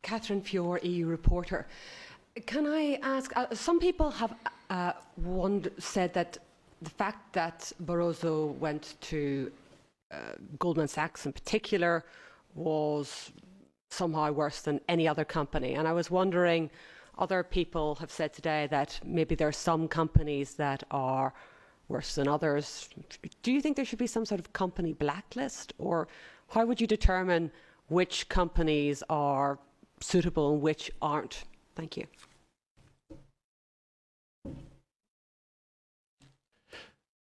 Catherine Feore, EU reporter. Can I ask, some people have said that the fact that Barroso went to Goldman Sachs in particular was somehow worse than any other company. And I was wondering, other people have said today that maybe there are some companies that are worse than others. Do you think there should be some sort of company blacklist? Or how would you determine which companies are suitable and which aren't? Thank you.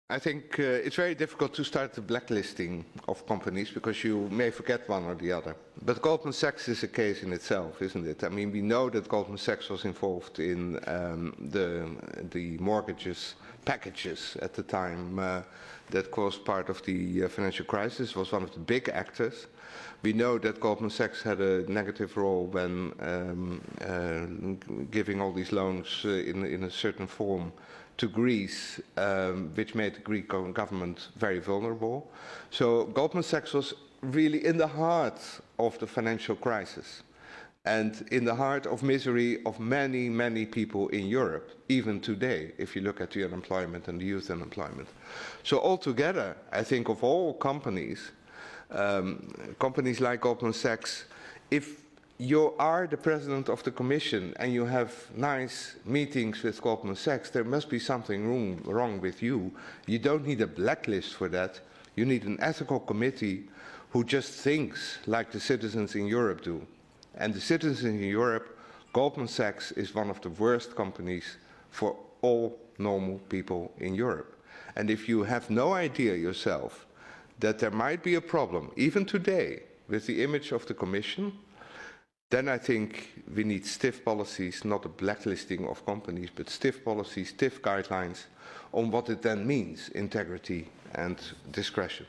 I think it's very difficult to start the blacklisting of companies because you may forget one or the other. But Goldman Sachs is a case in itself, isn't it? I mean, we know that Goldman Sachs was involved in the mortgages packages at the time that caused part of the financial crisis, was one of the big actors. We know that Goldman Sachs had a negative role when giving all these loans in a certain form to Greece, which made the Greek government very vulnerable. So Goldman Sachs was really in the heart of the financial crisis and in the heart of misery of many, many people in Europe, even today, if you look at the unemployment and the youth unemployment. So altogether, I think of all companies, companies like Goldman Sachs, if you are the president of the Commission and you have nice meetings with Goldman Sachs, there must be something wrong with you. You don't need a blacklist for that. You need an ethical committee who just thinks like the citizens in Europe do. And the citizens in Europe, Goldman Sachs is one of the worst companies for all normal people in Europe. And if you have no idea yourself that there might be a problem, even today, with the image of the Commission, then I think we need stiff policies, not a blacklisting of companies, but stiff policies, stiff guidelines on what it then means, integrity and discretion.